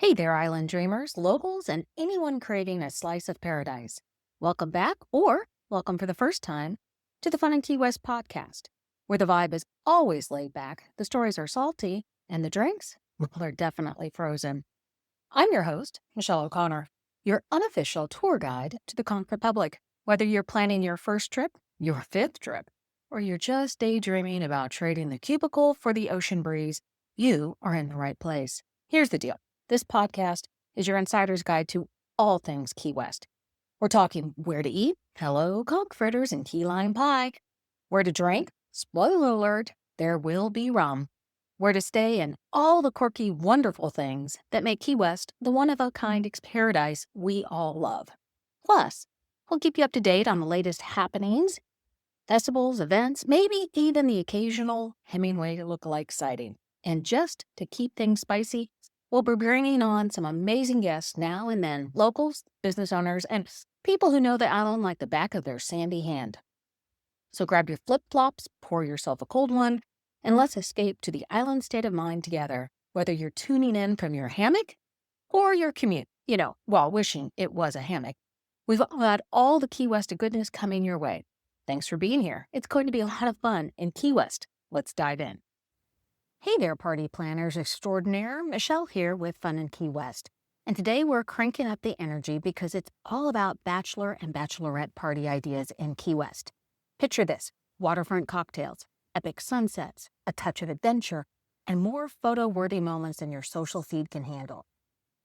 Hey there, island dreamers, locals, and anyone craving a slice of paradise. Welcome back, or welcome for the first time, to the Fun and Key West podcast, where the vibe is always laid back, the stories are salty, and the drinks, well, they're definitely frozen. I'm your host, Michelle O'Connor, your unofficial tour guide to the Conch Republic. Whether you're planning your first trip, your fifth trip, or you're just daydreaming about trading the cubicle for the ocean breeze, you are in the right place. Here's the deal. This podcast is your insider's guide to all things Key West. We're talking where to eat, hello, conch fritters and key lime pie, where to drink, spoiler alert, there will be rum, where to stay, and all the quirky, wonderful things that make Key West the one-of-a-kind paradise we all love. Plus, we'll keep you up to date on the latest happenings, festivals, events, maybe even the occasional Hemingway lookalike sighting. And just to keep things spicy, we'll be bringing on some amazing guests now and then, locals, business owners, and people who know the island like the back of their sandy hand. So grab your flip-flops, pour yourself a cold one, and let's escape to the island state of mind together, whether you're tuning in from your hammock or your commute, while wishing it was a hammock. We've got all the Key West goodness coming your way. Thanks for being here. It's going to be a lot of fun in Key West. Let's dive in. Hey there, party planners extraordinaire. Michelle here with Fun in Key West. And today we're cranking up the energy because it's all about Bachelor and Bachelorette party ideas in Key West. Picture this: waterfront cocktails, epic sunsets, a touch of adventure, and more photo-worthy moments than your social feed can handle.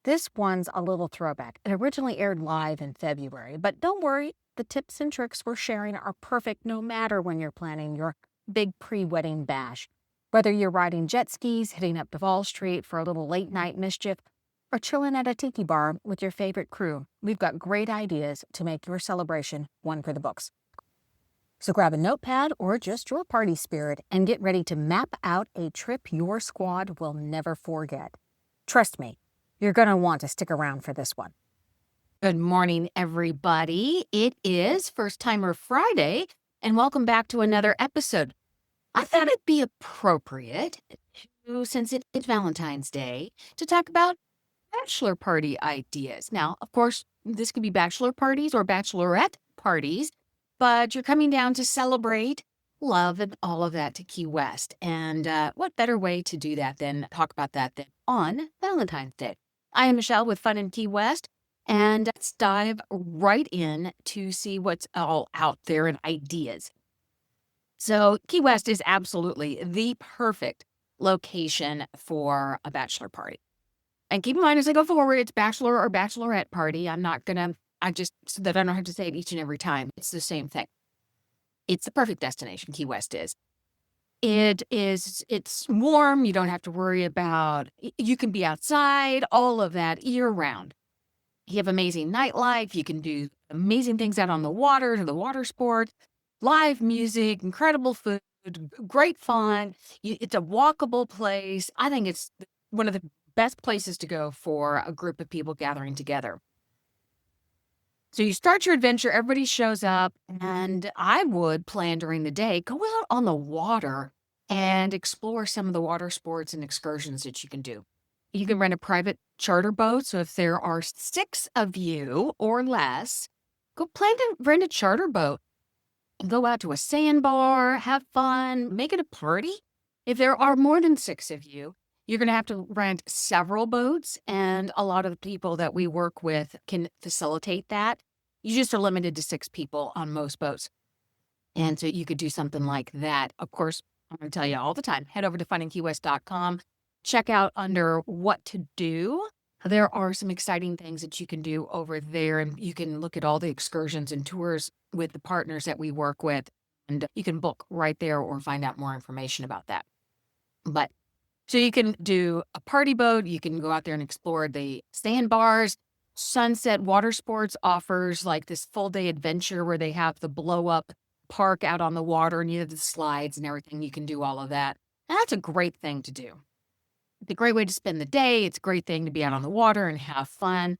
This one's a little throwback. It originally aired live in February, but don't worry, the tips and tricks we're sharing are perfect no matter when you're planning your big pre-wedding bash. Whether you're riding jet skis, hitting up Duval Street for a little late-night mischief, or chilling at a tiki bar with your favorite crew, we've got great ideas to make your celebration one for the books. So grab a notepad or just your party spirit and get ready to map out a trip your squad will never forget. Trust me, you're going to want to stick around for this one. Good morning, everybody. It is First Timer Friday, and welcome back to another episode. I thought it'd be appropriate, since it is Valentine's Day, to talk about bachelor party ideas. Now, of course, this could be bachelor parties or bachelorette parties, but you're coming down to celebrate love and all of that to Key West. And what better way to do that than talk about that than on Valentine's Day? I am Michelle with Fun in Key West, and let's dive right in to see what's all out there in ideas. So Key West is absolutely the perfect location for a bachelor party. And keep in mind as I go forward, it's bachelor or bachelorette party. So that I don't have to say it each and every time. It's the same thing. It's the perfect destination, Key West is. It's warm. You don't have to worry about, you can be outside, all of that year round. You have amazing nightlife. You can do amazing things out on the water, to the water sports, live music, incredible food, great fun. It's a walkable place. I think it's one of the best places to go for a group of people gathering together. So you start your adventure, everybody shows up, and I would plan during the day, go out on the water and explore some of the water sports and excursions that you can do. You can rent a private charter boat. So if there are 6 of you or less, go plan to rent a charter boat and go out to a sandbar, have fun, make it a party. If there are more than 6 of you, you're going to have to rent several boats, and a lot of the people that we work with can facilitate that. You just are limited to 6 people on most boats. And so you could do something like that. Of course, I'm going to tell you all the time, head over to FunInKeyWest.com, check out under what to do. There are some exciting things that you can do over there, and you can look at all the excursions and tours with the partners that we work with, and you can book right there or find out more information about that. But so you can do a party boat, you can go out there and explore the sandbars. Sunset Water Sports offers like this full day adventure where they have the blow up park out on the water, and you have the slides and everything. You can do all of that. And that's a great thing to do. It's a great way to spend the day. It's a great thing to be out on the water and have fun.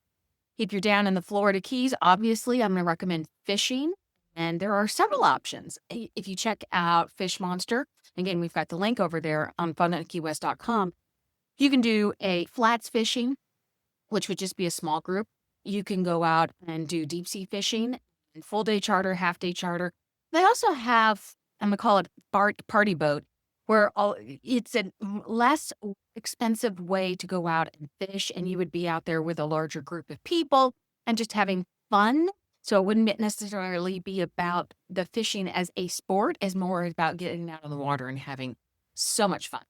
If you're down in the Florida Keys, obviously, I'm going to recommend fishing. And there are several options. If you check out Fish Monster, again, we've got the link over there on FunInKeyWest.com. You can do a flats fishing, which would just be a small group. You can go out and do deep sea fishing, and full day charter, half day charter. They also have, I'm gonna call it party boat, where it's a less expensive way to go out and fish, and you would be out there with a larger group of people and just having fun. So it wouldn't necessarily be about the fishing as a sport, as more about getting out on the water and having so much fun.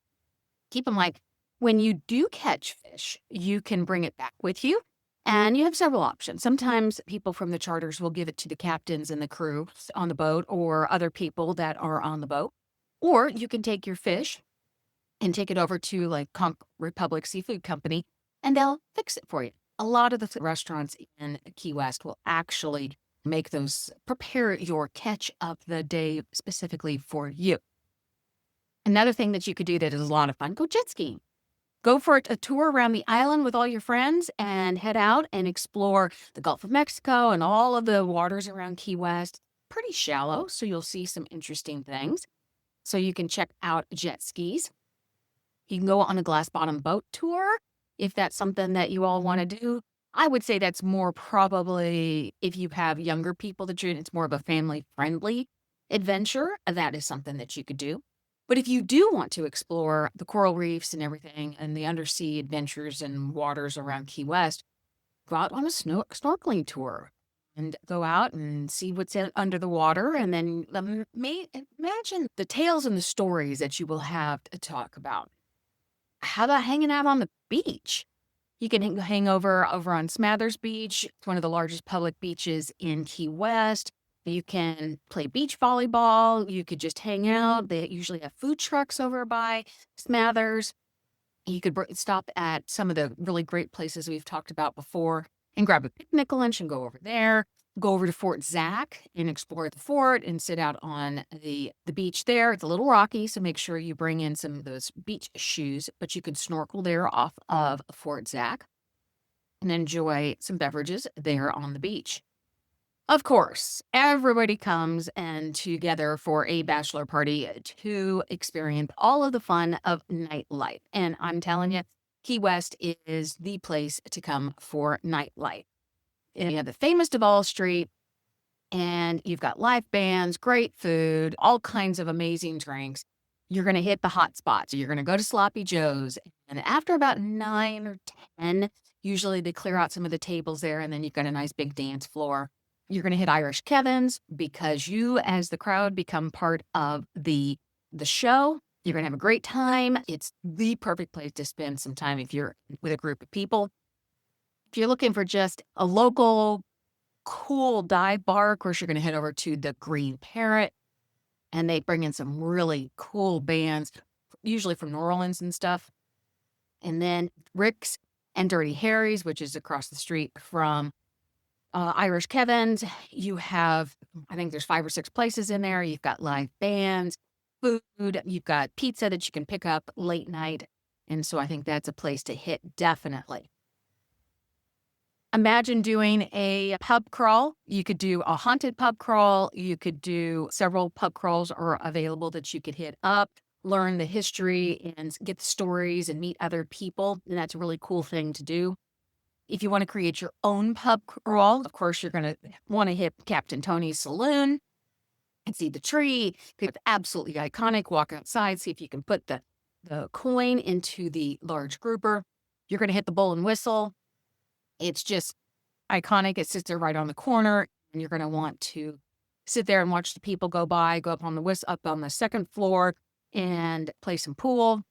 Keep in mind, when you do catch fish, you can bring it back with you, and you have several options. Sometimes people from the charters will give it to the captains and the crew on the boat or other people that are on the boat. Or you can take your fish and take it over to like Conch Republic Seafood Company, and they'll fix it for you. A lot of the restaurants in Key West will actually prepare your catch of the day specifically for you. Another thing that you could do that is a lot of fun, go jet skiing. Go for a tour around the island with all your friends and head out and explore the Gulf of Mexico and all of the waters around Key West. Pretty shallow, so you'll see some interesting things. So you can check out jet skis. You can go on a glass bottom boat tour if that's something that you all want to do. I would say that's more probably if you have younger people it's more of a family friendly adventure. That is something that you could do. But if you do want to explore the coral reefs and everything and the undersea adventures and waters around Key West, go out on a snorkeling tour and go out and see what's under the water. And then imagine the tales and the stories that you will have to talk about. How about hanging out on the beach? You can hang over on Smathers Beach. It's one of the largest public beaches in Key West. You can play beach volleyball. You could just hang out. They usually have food trucks over by Smathers. You could stop at some of the really great places we've talked about before and grab a picnic lunch and go over there. Go over to Fort Zack and explore the fort and sit out on the beach there. It's a little rocky, so make sure you bring in some of those beach shoes, but you can snorkel there off of Fort Zack and enjoy some beverages there on the beach. Of course, everybody comes and together for a bachelor party to experience all of the fun of nightlife. And I'm telling you, Key West is the place to come for nightlife. And you have the famous Duval Street, and you've got live bands, great food, all kinds of amazing drinks. You're going to hit the hot spots. You're going to go to Sloppy Joe's. And after about 9 or 10, usually they clear out some of the tables there, and then you've got a nice big dance floor. You're going to hit Irish Kevin's because you, as the crowd, become part of the show. You're going to have a great time. It's the perfect place to spend some time if you're with a group of people. If you're looking for just a local, cool dive bar, of course, you're going to head over to the Green Parrot, and they bring in some really cool bands, usually from New Orleans and stuff. And then Rick's and Dirty Harry's, which is across the street from Irish Kevin's. You have, I think there's 5 or 6 places in there. You've got live bands, food, you've got pizza that you can pick up late night. And so I think that's a place to hit, definitely. Imagine doing a pub crawl. You could do a haunted pub crawl. You could do several pub crawls are available that you could hit up, learn the history and get the stories and meet other people. And that's a really cool thing to do. If you want to create your own pub crawl, of course, you're going to want to hit Captain Tony's Saloon and see the tree. It's absolutely iconic. Walk outside, see if you can put the coin into the large grouper. You're going to hit the Bull and Whistle. It's just iconic. It sits there right on the corner, and you're going to want to sit there and watch the people go by, go up on the second floor and play some pool.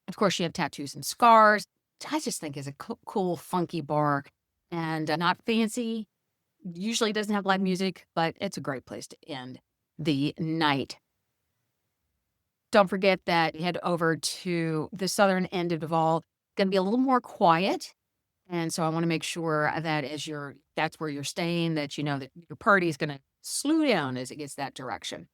Of course, you have Tattoos and Scars. I just think is a cool, funky bar and not fancy. Usually doesn't have live music, but it's a great place to end the night. Don't forget that you head over to the southern end of Duval. It's going to be a little more quiet. And so I want to make sure that that's where you're staying, that you know that your party is going to slow down as it gets that direction.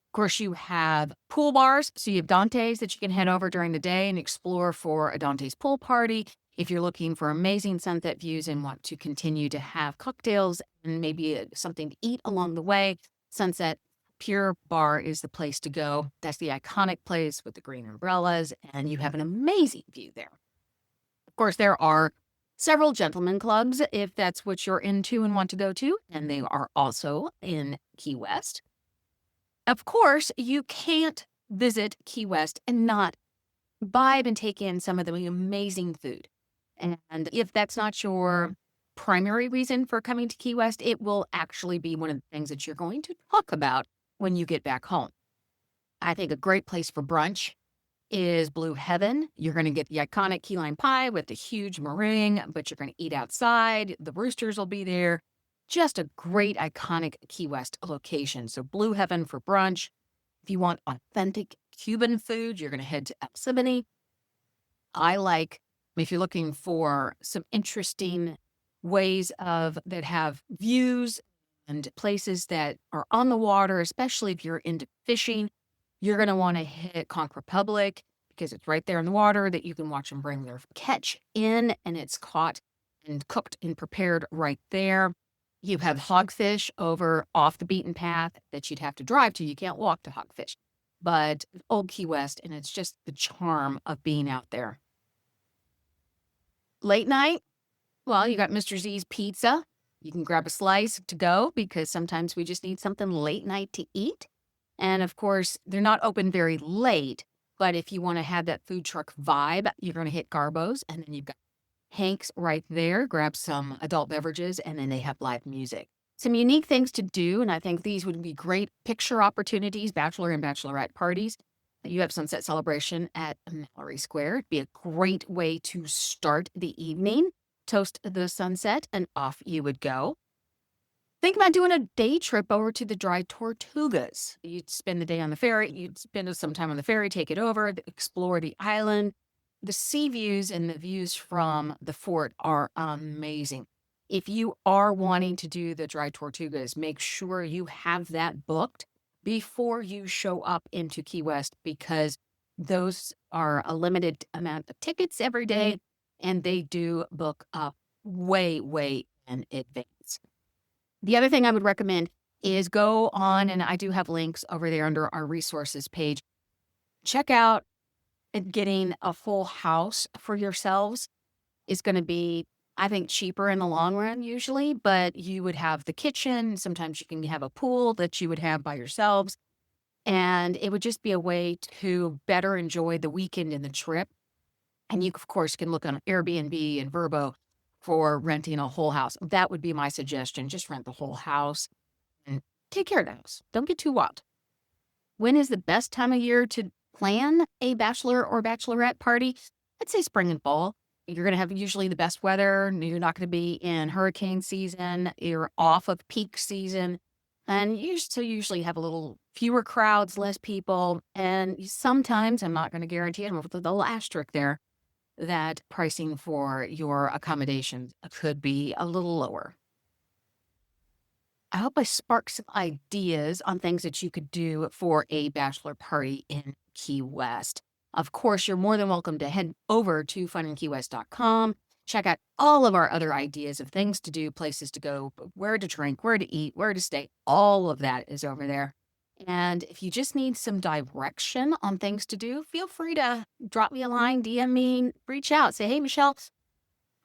Of course, you have pool bars. So you have Dante's that you can head over during the day and explore for a Dante's pool party. If you're looking for amazing sunset views and want to continue to have cocktails and maybe something to eat along the way, Sunset Pier Bar is the place to go. That's the iconic place with the green umbrellas, and you have an amazing view there. Of course, there are several gentlemen clubs if that's what you're into and want to go to, and they are also in Key West. Of course, you can't visit Key West and not vibe and take in some of the amazing food. And if that's not your primary reason for coming to Key West, it will actually be one of the things that you're going to talk about when you get back home. I think a great place for brunch is Blue Heaven. You're going to get the iconic key lime pie with the huge meringue, but you're going to eat outside. The roosters will be there. Just a great, iconic Key West location. So Blue Heaven for brunch. If you want authentic Cuban food, you're going to head to El Ciboney. If you're looking for some interesting ways that have views and places that are on the water, especially if you're into fishing, you're going to want to hit Conch Republic because it's right there in the water that you can watch them bring their catch in, and it's caught and cooked and prepared right there. You have hogfish over off the beaten path that you'd have to drive to. You can't walk to hogfish, but Old Key West, and it's just the charm of being out there. Late night, well, you got Mr. Z's Pizza. You can grab a slice to go because sometimes we just need something late night to eat. And of course, they're not open very late, but if you want to have that food truck vibe, you're going to hit Garbo's, and then you've got Hank's right there. Grab some adult beverages, and then they have live music. Some unique things to do, and I think these would be great picture opportunities, bachelor and bachelorette parties. You have Sunset Celebration at Mallory Square. It'd be a great way to start the evening, toast the sunset, and off you would go. Think about doing a day trip over to the Dry Tortugas. You'd spend the day on the ferry. You'd spend some time on the ferry, take it over, explore the island. The sea views and the views from the fort are amazing. If you are wanting to do the Dry Tortugas, make sure you have that booked before you show up into Key West because those are a limited amount of tickets every day, and they do book up way, way in advance. The other thing I would recommend is go on, and I do have links over there under our resources page. Check out getting a full house for yourselves is going to be, I think, cheaper in the long run usually, but you would have the kitchen. Sometimes you can have a pool that you would have by yourselves. And it would just be a way to better enjoy the weekend and the trip. And you, of course, can look on Airbnb and Vrbo for renting a whole house. That would be my suggestion. Just rent the whole house and take care of the house. Don't get too wild. When is the best time of year to plan a bachelor or bachelorette party? I'd say spring and fall. You're going to have usually the best weather. You're not going to be in hurricane season. You're off of peak season. And you usually have a little fewer crowds, less people. And sometimes, I'm not going to guarantee it, with the asterisk there, that pricing for your accommodations could be a little lower. I hope I sparked some ideas on things that you could do for a bachelor party in Key West. Of course, you're more than welcome to head over to FunInKeyWest.com. Check out all of our other ideas of things to do, places to go, where to drink, where to eat, where to stay. All of that is over there. And if you just need some direction on things to do, feel free to drop me a line, DM me, reach out. Say, hey, Michelle,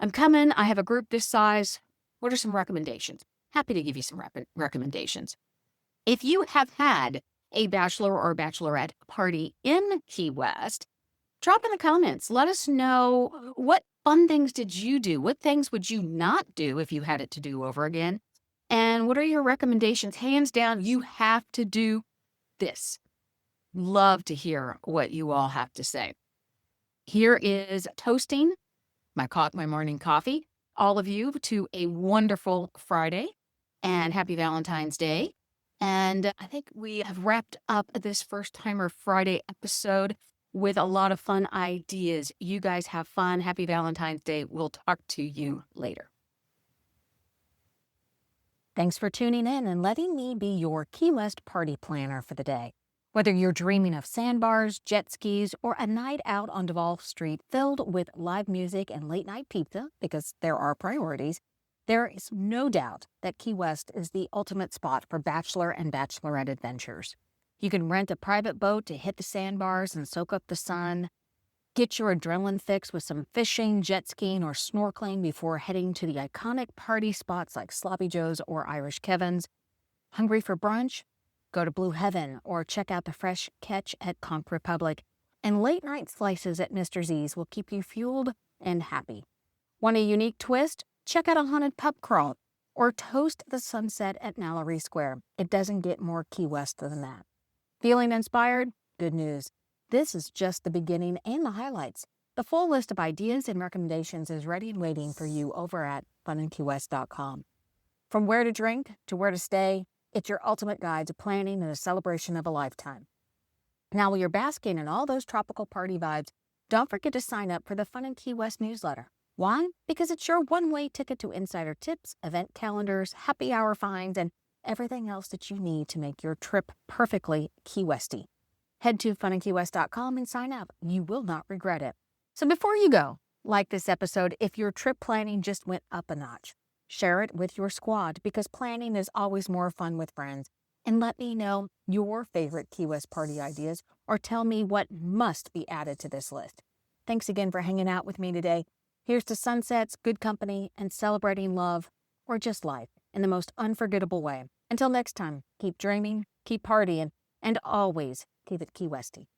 I'm coming. I have a group this size. What are some recommendations? Happy to give you some recommendations. If you have had a bachelor or bachelorette party in Key West, drop in the comments. Let us know, what fun things did you do? What things would you not do if you had it to do over again? And what are your recommendations? Hands down, you have to do this. Love to hear what you all have to say. Here is toasting my morning coffee, all of you, to a wonderful Friday and happy Valentine's Day. And I think we have wrapped up this First Timer Friday episode with a lot of fun ideas. You guys have fun. Happy Valentine's Day. We'll talk to you later. Thanks for tuning in and letting me be your Key West party planner for the day. Whether you're dreaming of sandbars, jet skis, or a night out on Duval Street filled with live music and late-night pizza, because there are priorities, there is no doubt that Key West is the ultimate spot for bachelor and bachelorette adventures. You can rent a private boat to hit the sandbars and soak up the sun. Get your adrenaline fix with some fishing, jet skiing, or snorkeling before heading to the iconic party spots like Sloppy Joe's or Irish Kevin's. Hungry for brunch? Go to Blue Heaven or check out the fresh catch at Conch Republic. And late night slices at Mr. Z's will keep you fueled and happy. Want a unique twist? Check out a haunted pub crawl or toast the sunset at Mallory Square. It doesn't get more Key West than that. Feeling inspired? Good news. This is just the beginning and the highlights. The full list of ideas and recommendations is ready and waiting for you over at FunInKeyWest.com. From where to drink to where to stay, it's your ultimate guide to planning and a celebration of a lifetime. Now, while you're basking in all those tropical party vibes, don't forget to sign up for the Fun in Key West newsletter. Why? Because it's your one-way ticket to insider tips, event calendars, happy hour finds, and everything else that you need to make your trip perfectly Key Westy. Head to FunInKeyWest.com and sign up. You will not regret it. So before you go, like this episode if your trip planning just went up a notch. Share it with your squad because planning is always more fun with friends. And let me know your favorite Key West party ideas or tell me what must be added to this list. Thanks again for hanging out with me today. Here's to sunsets, good company, and celebrating love, or just life, in the most unforgettable way. Until next time, keep dreaming, keep partying, and always keep it Key Westy.